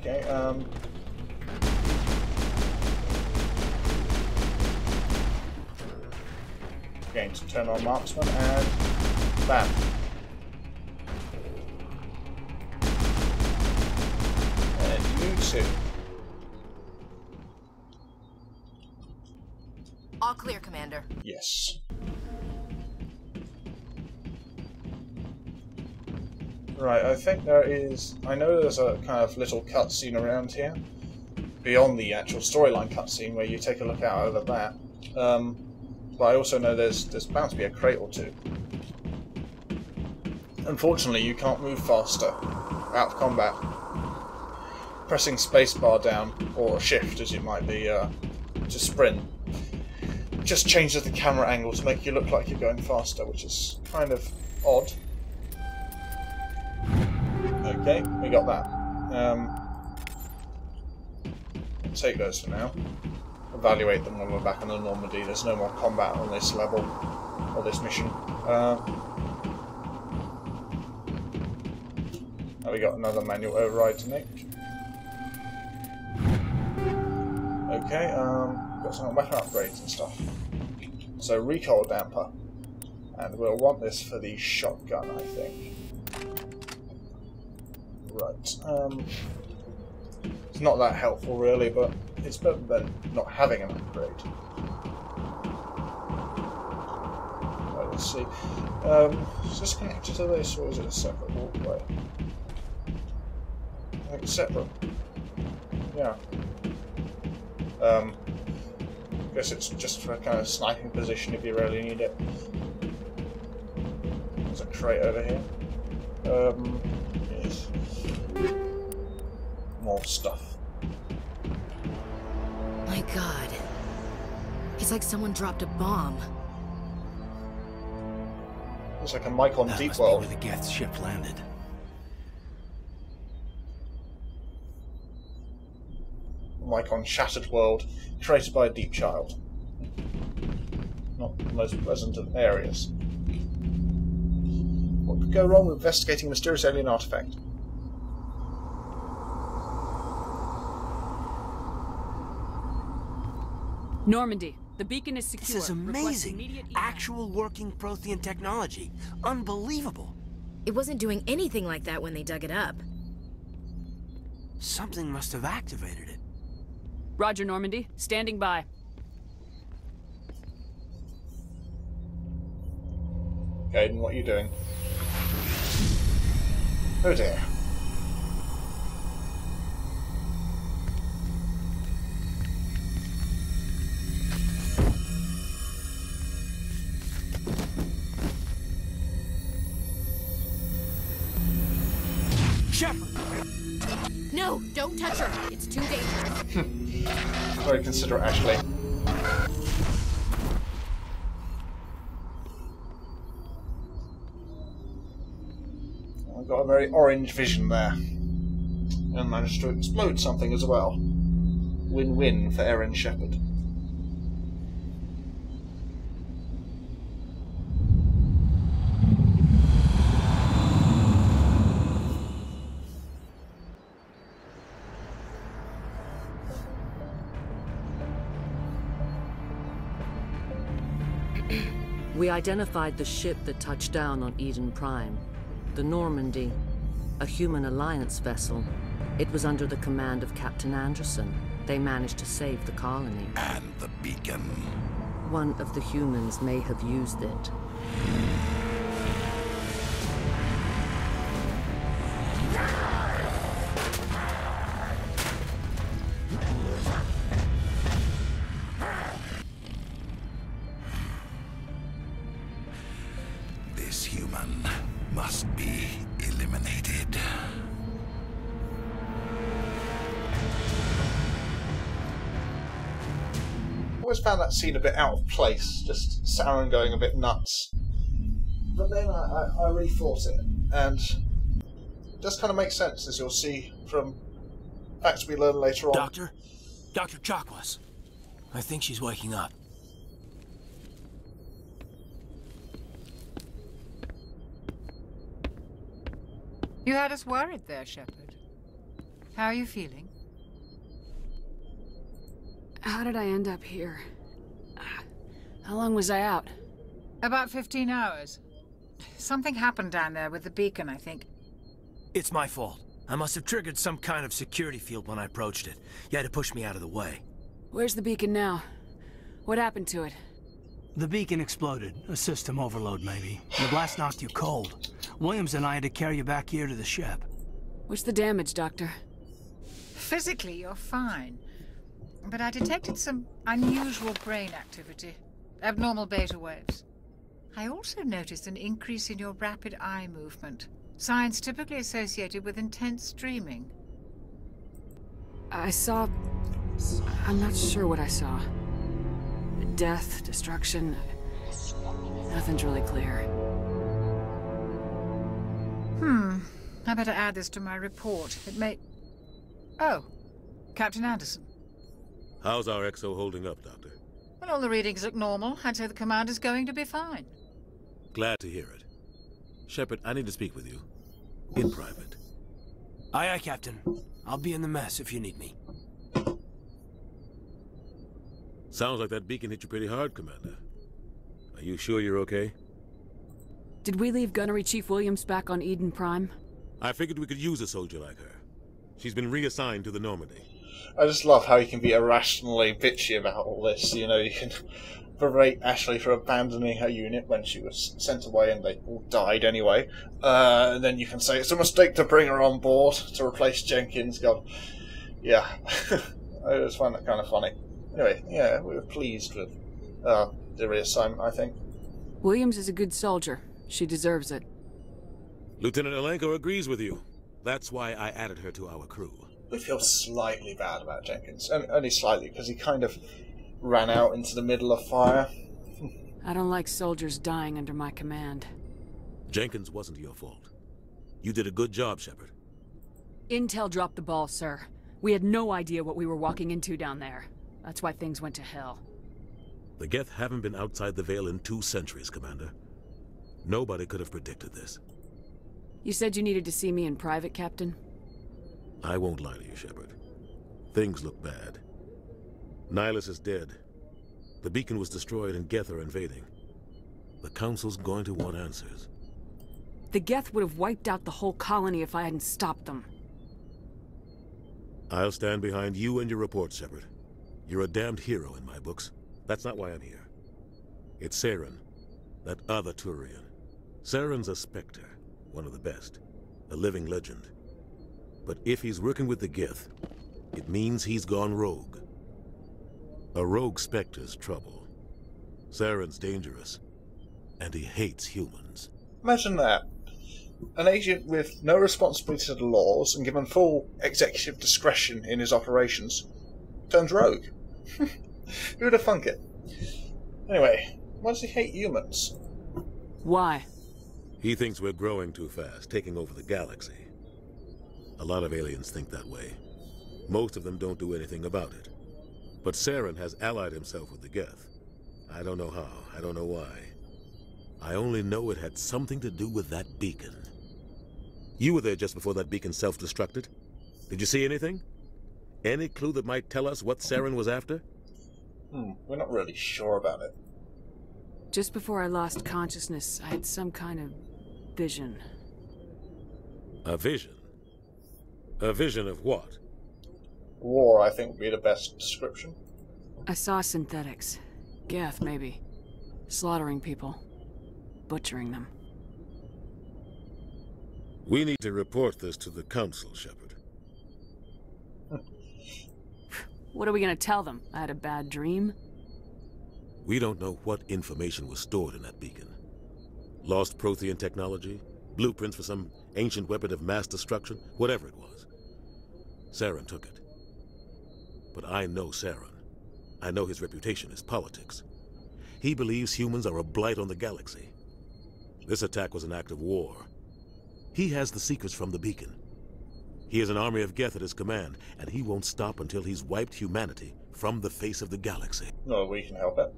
Okay, going to turn on marksman and bam. And you too. All clear, Commander. Yes. Right, I think there is... I know there's a kind of little cutscene around here, beyond the actual storyline cutscene, where you take a look out over that. But I also know there's bound to be a crate or two. Unfortunately, you can't move faster out of combat. Pressing spacebar down, or shift as it might be, to sprint, just changes the camera angle to make you look like you're going faster, which is kind of odd. Okay, we got that. Take those for now. Evaluate them when we're back on the Normandy. There's no more combat on this level, or this mission. Now we got another manual override to make. Okay, got some weapon upgrades and stuff. So recoil damper, and we'll want this for the shotgun, I think. Right. It's not that helpful really, but it's better than not having an upgrade. Right, let's see. Is this connected to this, or is it a separate walkway? I think it's separate. Yeah. Guess it's just for a kind of sniping position if you really need it. There's a crate over here. Yes. More stuff. My God. It's like someone dropped a bomb. Looks like a mic on Deep Must World. be where the Geth ship landed. Like on Shattered World, created by a Deep Child. Not the most pleasant of areas. What could go wrong with investigating a mysterious alien artifact? Normandy, the beacon is secure. This is amazing. Actual working Prothean technology. Unbelievable. It wasn't doing anything like that when they dug it up. Something must have activated it. Roger, Normandy. Standing by. Gaiden, what are you doing? Oh dear. Shepard! No, don't touch her. It's too dangerous. Very considerate, Ashley. I got a very orange vision there. And managed to explode something as well. Win-win for Erin Shepard. We identified the ship that touched down on Eden Prime. The Normandy, a human alliance vessel. It was under the command of Captain Anderson. They managed to save the colony. And the beacon. One of the humans may have used it. This human must be eliminated. I always found that scene a bit out of place, just Saren going a bit nuts. But then I rethought it, and it does kind of make sense, as you'll see from facts we learn later on. Doctor? Dr. Chakwas. I think she's waking up. You had us worried there, Shepard. How are you feeling? How did I end up here? How long was I out? About 15 hours. Something happened down there with the beacon, I think. It's my fault. I must have triggered some kind of security field when I approached it. You had to push me out of the way. Where's the beacon now? What happened to it? The beacon exploded. A system overload, maybe. The blast knocked you cold. Williams and I had to carry you back here to the ship. What's the damage, Doctor? Physically, you're fine. But I detected some unusual brain activity. Abnormal beta waves. I also noticed an increase in your rapid eye movement. Signs typically associated with intense dreaming. I saw... I'm not sure what I saw. Death, destruction... Nothing's really clear. I better add this to my report. It may... Oh, Captain Anderson. How's our XO holding up, Doctor? Well, all the readings look normal. I'd say the commander's going to be fine. Glad to hear it. Shepard, I need to speak with you. In private. Aye, aye, Captain. I'll be in the mess if you need me. Sounds like that beacon hit you pretty hard, Commander. Are you sure you're okay? Did we leave Gunnery Chief Williams back on Eden Prime? I figured we could use a soldier like her. She's been reassigned to the Normandy. I just love how you can be irrationally bitchy about all this. You know, you can berate Ashley for abandoning her unit when she was sent away and they all died anyway. And then you can say it's a mistake to bring her on board to replace Jenkins. God, yeah. I just find that kind of funny. Anyway, yeah, we were pleased with the reassignment, I think. Williams is a good soldier. She deserves it. Lieutenant Alenko agrees with you. That's why I added her to our crew. We feel slightly bad about Jenkins. Only slightly, because he kind of ran out into the middle of fire. I don't like soldiers dying under my command. Jenkins wasn't your fault. You did a good job, Shepard. Intel dropped the ball, sir. We had no idea what we were walking into down there. That's why things went to hell. The Geth haven't been outside the Veil in 2 centuries, Commander. Nobody could have predicted this. You said you needed to see me in private, Captain? I won't lie to you, Shepard. Things look bad. Nihilus is dead. The beacon was destroyed and Geth are invading. The Council's going to want answers. The Geth would have wiped out the whole colony if I hadn't stopped them. I'll stand behind you and your report, Shepard. You're a damned hero in my books. That's not why I'm here. It's Saren, that other Turian. Saren's a Spectre, one of the best. A living legend. But if he's working with the Geth, it means he's gone rogue. A rogue Spectre's trouble. Saren's dangerous, and he hates humans. Imagine that. An agent with no responsibility to the laws and given full executive discretion in his operations turns rogue. Who would have thunk it? Anyway, why does he hate humans? Why? He thinks we're growing too fast, taking over the galaxy. A lot of aliens think that way. Most of them don't do anything about it. But Saren has allied himself with the Geth. I don't know how, I don't know why. I only know it had something to do with that beacon. You were there just before that beacon self-destructed. Did you see anything? Any clue that might tell us what Saren was after? We're not really sure about it. Just before I lost consciousness, I had some kind of vision. A vision? A vision of what? War, I think, would be the best description. I saw synthetics. Geth, maybe. Slaughtering people. Butchering them. We need to report this to the Council, Shepard. What are we gonna tell them? I had a bad dream? We don't know what information was stored in that beacon. Lost Prothean technology? Blueprints for some ancient weapon of mass destruction? Whatever it was. Saren took it. But I know Saren. I know his reputation is politics. He believes humans are a blight on the galaxy. This attack was an act of war. He has the secrets from the beacon. He has an army of Geth at his command, and he won't stop until he's wiped humanity from the face of the galaxy. No, we can help it.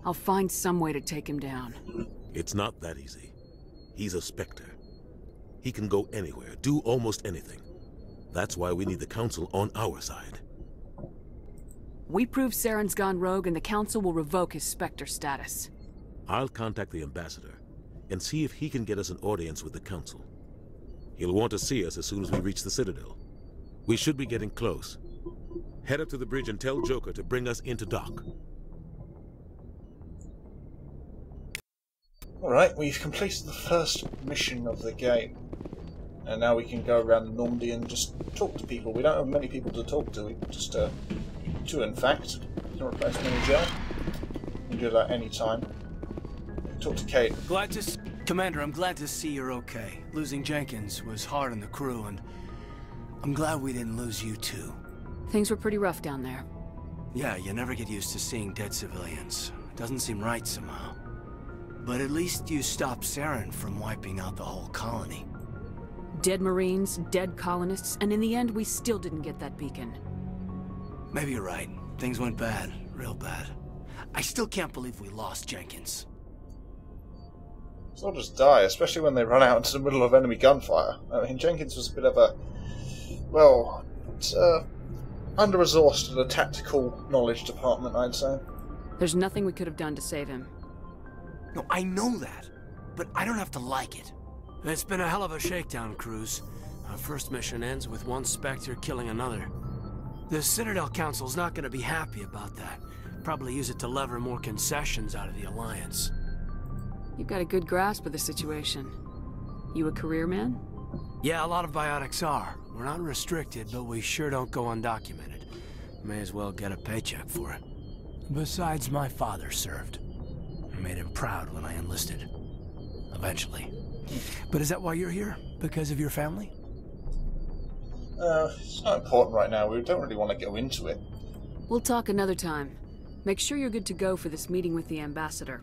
I'll find some way to take him down. It's not that easy. He's a Spectre. He can go anywhere, do almost anything. That's why we need the Council on our side. We prove Saren's gone rogue and the Council will revoke his Spectre status. I'll contact the Ambassador and see if he can get us an audience with the Council. He'll want to see us as soon as we reach the Citadel. We should be getting close. Head up to the bridge and tell Joker to bring us into dock. Alright, we've completed the first mission of the game. And now we can go around Normandy and just talk to people. We don't have many people to talk to. We just, two in fact. We can replace Mini Gel. We can do that any time. Talk to Kate. Commander, I'm glad to see you're okay. Losing Jenkins was hard on the crew, and I'm glad we didn't lose you too. Things were pretty rough down there. Yeah, you never get used to seeing dead civilians. It doesn't seem right somehow. But at least you stopped Saren from wiping out the whole colony. Dead Marines, dead colonists, and in the end we still didn't get that beacon. Maybe you're right. Things went bad. Real bad. I still can't believe we lost Jenkins. Soldiers die, especially when they run out into the middle of enemy gunfire. I mean, Jenkins was a bit of a, well, under-resourced in the tactical knowledge department, I'd say. There's nothing we could have done to save him. No, I know that, but I don't have to like it. It's been a hell of a shakedown, Cruz. Our first mission ends with one Spectre killing another. The Citadel Council's not going to be happy about that. Probably use it to lever more concessions out of the Alliance. You've got a good grasp of the situation. You a career man? Yeah, a lot of biotics are. We're not restricted, but we sure don't go undocumented. May as well get a paycheck for it. Besides, my father served. I made him proud when I enlisted. Eventually. But is that why you're here? Because of your family? It's not important right now. We don't really want to go into it. We'll talk another time. Make sure you're good to go for this meeting with the Ambassador.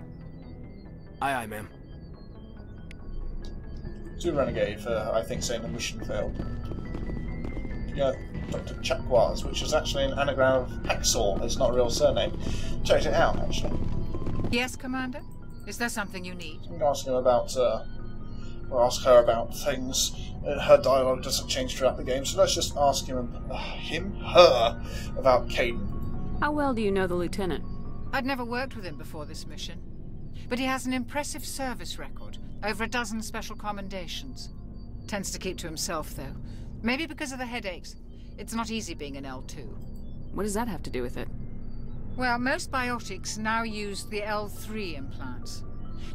Aye, aye, ma'am. To Renegade for, I think, saying the mission failed. Yeah, Dr. Chakwas, which is actually an anagram of Hacksaw. It's not a real surname. Checked it out, actually. Yes, Commander? Is there something you need? I'm going to ask him about, or ask her about things. Her dialogue doesn't change throughout the game, so let's just ask him, her, about Caden. How well do you know the Lieutenant? I'd never worked with him before this mission. But he has an impressive service record. Over a dozen special commendations. Tends to keep to himself, though. Maybe because of the headaches. It's not easy being an L2. What does that have to do with it? Well, most biotics now use the L3 implants.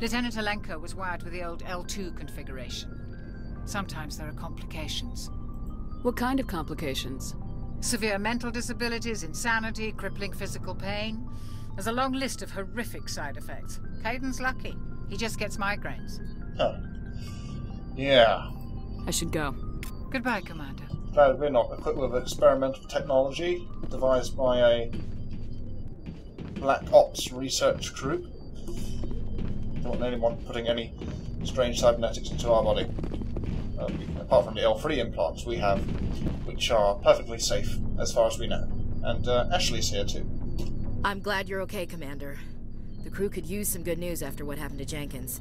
Lieutenant Alenko was wired with the old L2 configuration. Sometimes there are complications. What kind of complications? Severe mental disabilities, insanity, crippling physical pain. There's a long list of horrific side effects. Caden's lucky. He just gets migraines. Huh. Yeah. I should go. Goodbye, Commander. Glad we're not equipped with experimental technology devised by a Black Ops research group. Don't want anyone putting any strange cybernetics into our body. Apart from the L3 implants we have, which are perfectly safe as far as we know. And Ashley's here too. I'm glad you're okay, Commander. The crew could use some good news after what happened to Jenkins.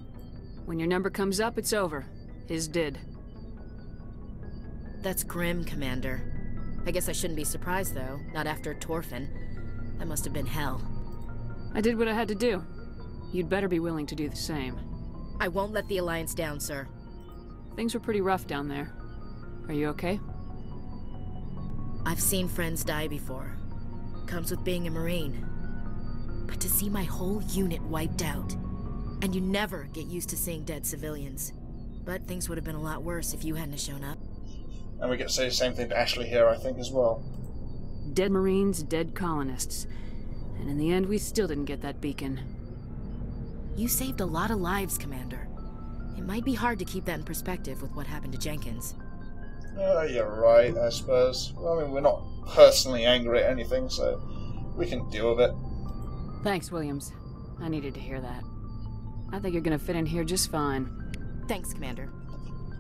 When your number comes up, it's over. His did. That's grim, Commander. I guess I shouldn't be surprised, though. Not after Torfin. That must have been hell. I did what I had to do. You'd better be willing to do the same. I won't let the Alliance down, sir. Things were pretty rough down there. Are you okay? I've seen friends die before. Comes with being a Marine. But to see my whole unit wiped out, and you never get used to seeing dead civilians. But things would have been a lot worse if you hadn't shown up. And we get to say the same thing to Ashley here, I think, as well. Dead Marines, dead colonists. And in the end, we still didn't get that beacon. You saved a lot of lives, Commander. It might be hard to keep that in perspective with what happened to Jenkins. You're right, I suppose. Well, I mean, we're not personally angry at anything, so we can deal with it. Thanks, Williams. I needed to hear that. I think you're gonna fit in here just fine. Thanks, Commander.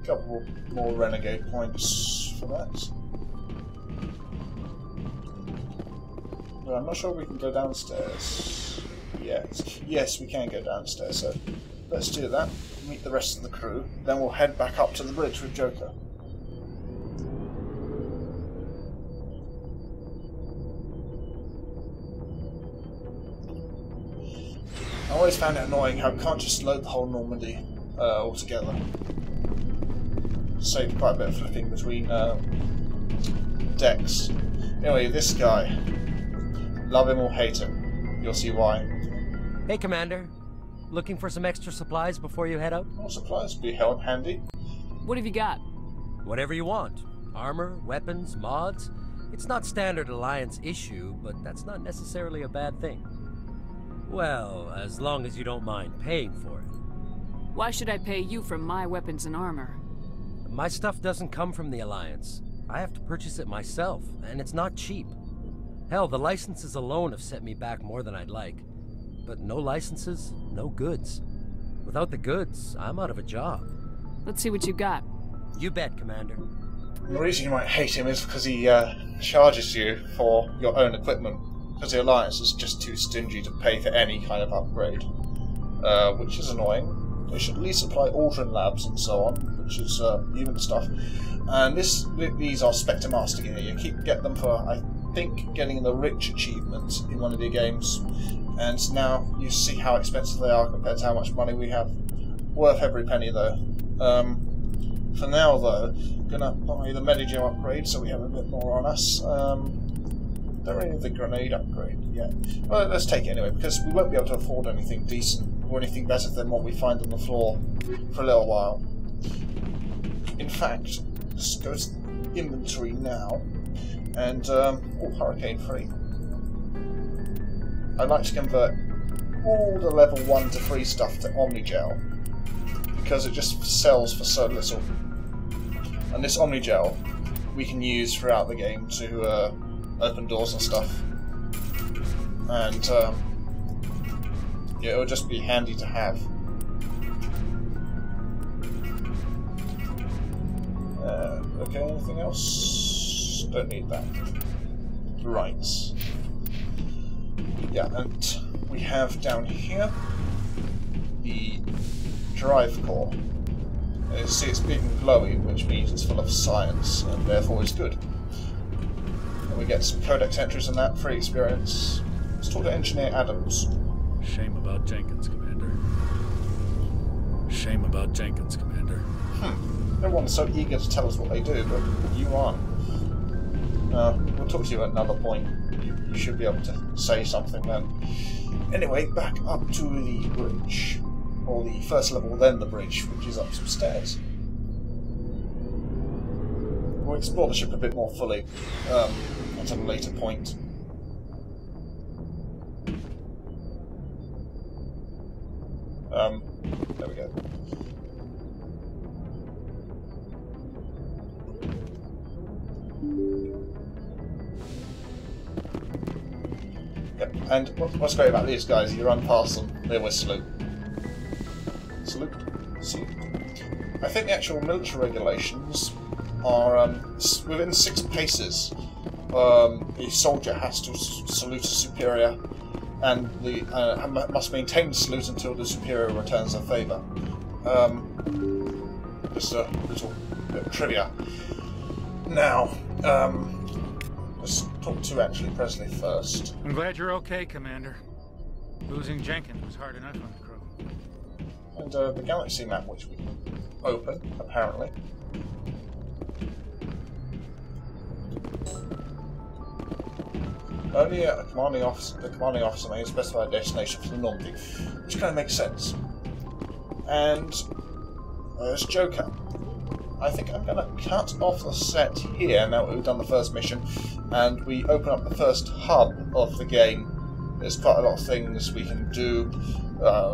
A couple more renegade points for that. But I'm not sure we can go downstairs. Yes, we can go downstairs, so let's do that. Meet the rest of the crew. Then we'll head back up to the bridge with Joker. I always found it annoying how we can't just load the whole Normandy altogether. Saved quite a bit of flipping between decks. Anyway, this guy. Love him or hate him. You'll see why. Hey, Commander. Looking for some extra supplies before you head out? More supplies would be held handy. What have you got? Whatever you want. Armor, weapons, mods. It's not standard Alliance issue, but that's not necessarily a bad thing. Well, as long as you don't mind paying for it. Why should I pay you for my weapons and armor? My stuff doesn't come from the Alliance. I have to purchase it myself, and it's not cheap. Hell, the licenses alone have set me back more than I'd like. But no licenses, no goods. Without the goods, I'm out of a job. Let's see what you got. You bet, Commander. The reason you might hate him is because he charges you for your own equipment. Because the Alliance is just too stingy to pay for any kind of upgrade. Which is annoying. They should at least supply Aldrin labs and so on, which is human stuff. And these are Spectre Master gear. You get them for, I think, getting the Rich achievement in one of the games. And now you see how expensive they are compared to how much money we have. Worth every penny though. For now though, gonna buy the Medigem upgrade so we have a bit more on us. Don't really have the grenade upgrade yet. Well, let's take it anyway, because we won't be able to afford anything decent or anything better than what we find on the floor for a little while. In fact, let's go to the inventory now and hurricane free. I'd like to convert all the level 1 to 3 stuff to Omnigel, because it just sells for so little. And this Omnigel we can use throughout the game to open doors and stuff. And yeah, it'll just be handy to have. Okay, anything else? Don't need that. Right. Yeah, and we have down here the drive core. You see it's big and glowy, which means it's full of science, and therefore it's good. And we get some codex entries in that, free experience. Let's talk to Engineer Adams. Shame about Jenkins, Commander. Shame about Jenkins, Commander. Everyone's so eager to tell us what they do, but you aren't. We'll talk to you at another point. You should be able to say something then. Anyway, back up to the bridge. Or the first level, then the bridge, which is up some stairs. We'll explore the ship a bit more fully at a later point. There we go. Yep, and what's great about these guys, you run past them, they always salute. Salute. I think the actual military regulations are within 6 paces. The soldier has to salute a superior, and the must maintain the salute until the superior returns their favour. Just a little bit of trivia. Now, let's talk to actually Presley first. I'm glad you're okay, Commander. Losing Jenkins was hard enough on the crew. And the galaxy map, which we can open, apparently. Only the commanding officer may specify a destination for the Normandy, which kind of makes sense. And there's Joker. I think I'm going to cut off the set here now that we've done the first mission, and we open up the first hub of the game. There's quite a lot of things we can do.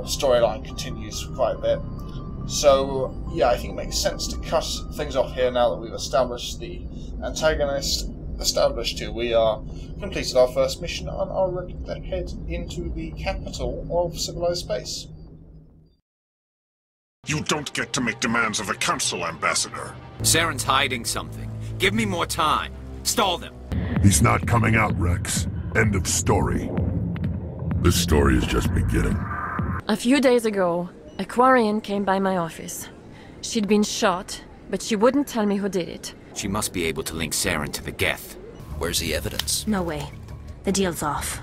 Storyline continues quite a bit. So, yeah, I think it makes sense to cut things off here now that we've established the antagonist. Established who we are, completed our first mission, and are ready to head into the capital of civilized space. You don't get to make demands of the Council, Ambassador. Saren's hiding something. Give me more time. Stall them. He's not coming out, Rex. End of story. This story is just beginning. A few days ago, a Quarian came by my office. She'd been shot, but she wouldn't tell me who did it. She must be able to link Saren to the Geth. Where's the evidence? No way. The deal's off.